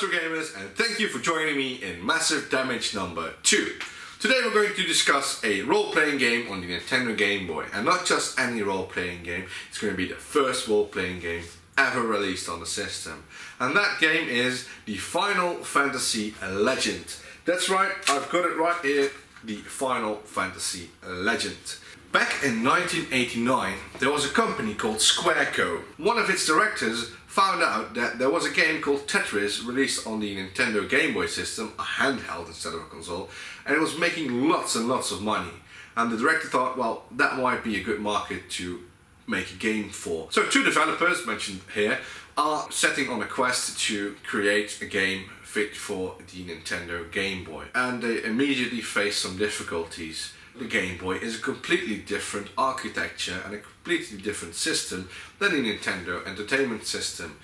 retro gamers, and thank you for joining me in Massive Damage number 2. Today we're going to discuss a role-playing game on the Nintendo Game Boy, and not just any role-playing game, it's going to be the first role-playing game ever released on the system. And that game is the Final Fantasy Legend. That's right, I've got it right here, the Final Fantasy Legend. Back in 1989, there was a company called Squareco. One of its directors found out that there was a game called Tetris released on the Nintendo Game Boy system, a handheld instead of a console, and it was making lots and lots of money. And the director thought, well, that might be a good market to make a game for. So two developers mentioned here are setting on a quest to create a game fit for the Nintendo Game Boy. And they immediately face some difficulties. The Game Boy is a completely different architecture and a completely different system than the Nintendo Entertainment System.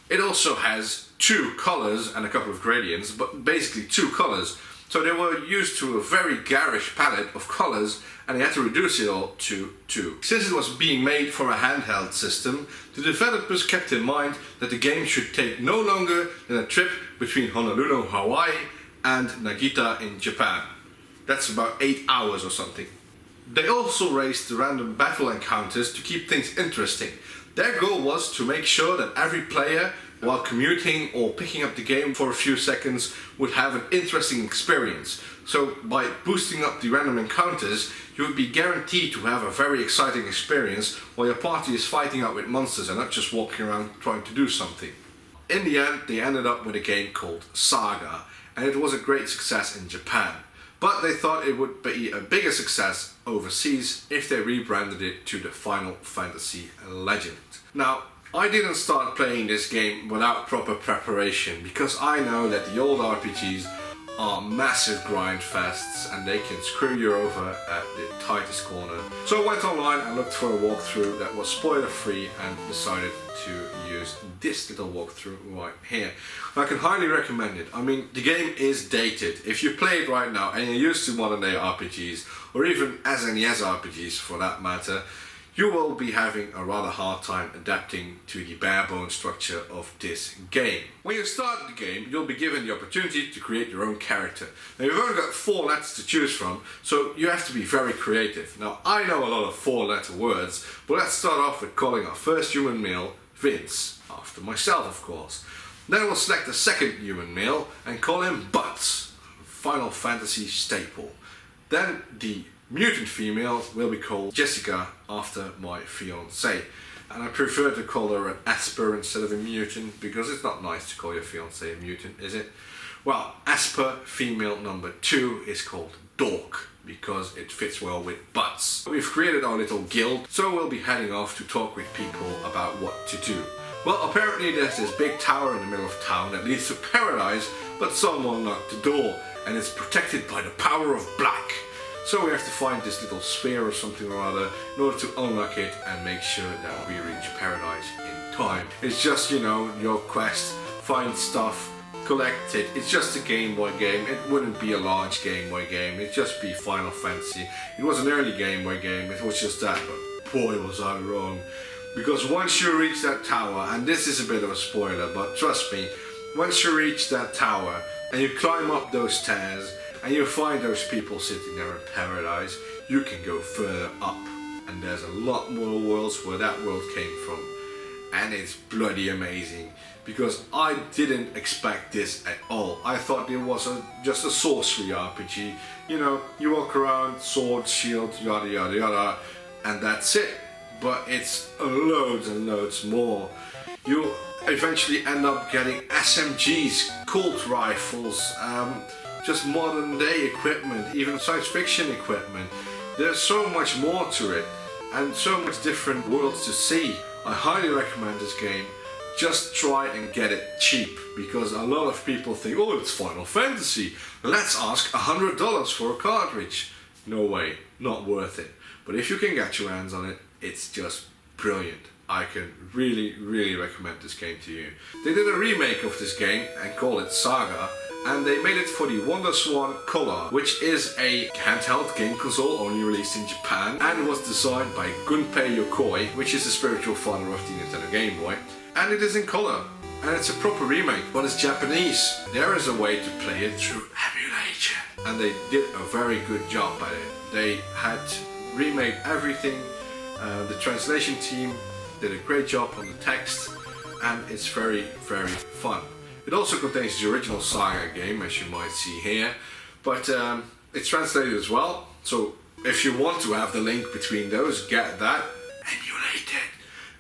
It also has two colors and a couple of gradients, but basically two colors. So they were used to a very garish palette of colors, and they had to reduce it all to two. Since it was being made for a handheld system, the developers kept in mind that the game should take no longer than a trip between Honolulu, Hawaii and Nagita in Japan. That's about 8 hours or something. They also raised the random battle encounters to keep things interesting. Their goal was to make sure that every player, while commuting or picking up the game for a few seconds, would have an interesting experience. So by boosting up the random encounters, you would be guaranteed to have a very exciting experience while your party is fighting out with monsters and not just walking around trying to do something. In the end, they ended up with a game called SaGa, and it was a great success in Japan. But they thought it would be a bigger success overseas if they rebranded it to the Final Fantasy Legend. Now, I didn't start playing this game without proper preparation, because I know that the old RPGs are massive grind fests and they can screw you over at the tightest corner. So I went online and looked for a walkthrough that was spoiler free and decided to use this little walkthrough right here. I can highly recommend it. I mean, the game is dated. If you play it right now and you're used to modern day RPGs, or even SNES RPGs for that matter, you will be having a rather hard time adapting to the bare bones structure of this game. When you start the game, you'll be given the opportunity to create your own character. Now, you've only got 4 letters to choose from, so you have to be very creative. Now, I know a lot of 4-letter words, but let's start off with calling our first human male Vince, after myself of course. Then we'll select the second human male and call him Butts, Final Fantasy staple. Then the mutant female will be called Jessica, after my fiancée. And I prefer to call her an Asper instead of a mutant, because it's not nice to call your fiancée a mutant, is it? Well, Asper female number 2 is called Dork, because it fits well with Butts. We've created our little guild, so we'll be heading off to talk with people about what to do. Well, apparently there's this big tower in the middle of town that leads to paradise, but someone knocked the door, and it's protected by the power of black. So we have to find this little sphere or something or other in order to unlock it and make sure that we reach paradise in time. It's just, you know, your quest, find stuff, collect it. It's just a Game Boy game. It wouldn't be a large Game Boy game. It'd just be Final Fantasy. It was an early Game Boy game. It was just that, but boy was I wrong. Because once you reach that tower, and this is a bit of a spoiler, but trust me, once you reach that tower and you climb up those stairs, and you find those people sitting there in paradise, you can go further up. And there's a lot more worlds where that world came from. And it's bloody amazing. Because I didn't expect this at all. I thought it was just a sorcery RPG. You know, you walk around, sword, shield, yada yada yada, and that's it. But it's loads and loads more. You eventually end up getting SMGs, Colt rifles, just modern day equipment, even science fiction equipment. There's so much more to it and so much different worlds to see. I highly recommend this game. Just try and get it cheap, because a lot of people think, oh, it's Final Fantasy, let's ask $100 for a cartridge. No way, not worth it. But if you can get your hands on it, it's just brilliant. I can really, really recommend this game to you. They did a remake of this game and called it SaGa, and they made it for the WonderSwan Color, which is a handheld game console only released in Japan, and was designed by Gunpei Yokoi, which is the spiritual father of the Nintendo Game Boy, and it is in color. and it's a proper remake, but it's Japanese. There is a way to play it through emulation, and they did a very good job at it. They had remade everything. The translation team did a great job on the text, and it's very, very fun. It also contains the original SaGa game, as you might see here, but it's translated as well. So if you want to have the link between those, get that, emulate it,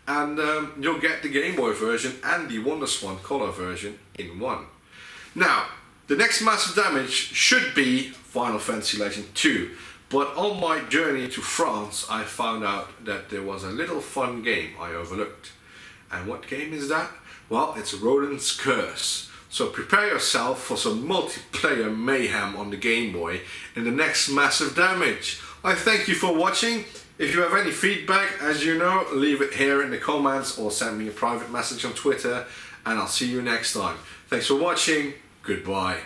and you'll get the Game Boy version and the WonderSwan color version in one. Now, the next Massive Damage should be Final Fantasy Legend 2, but on my journey to France I found out that there was a little fun game I overlooked. And what game is that? Well, it's Rodent's Curse. So prepare yourself for some multiplayer mayhem on the Game Boy in the next Massive Damage. I thank you for watching. If you have any feedback, as you know, leave it here in the comments or send me a private message on Twitter, and I'll see you next time. Thanks for watching. Goodbye.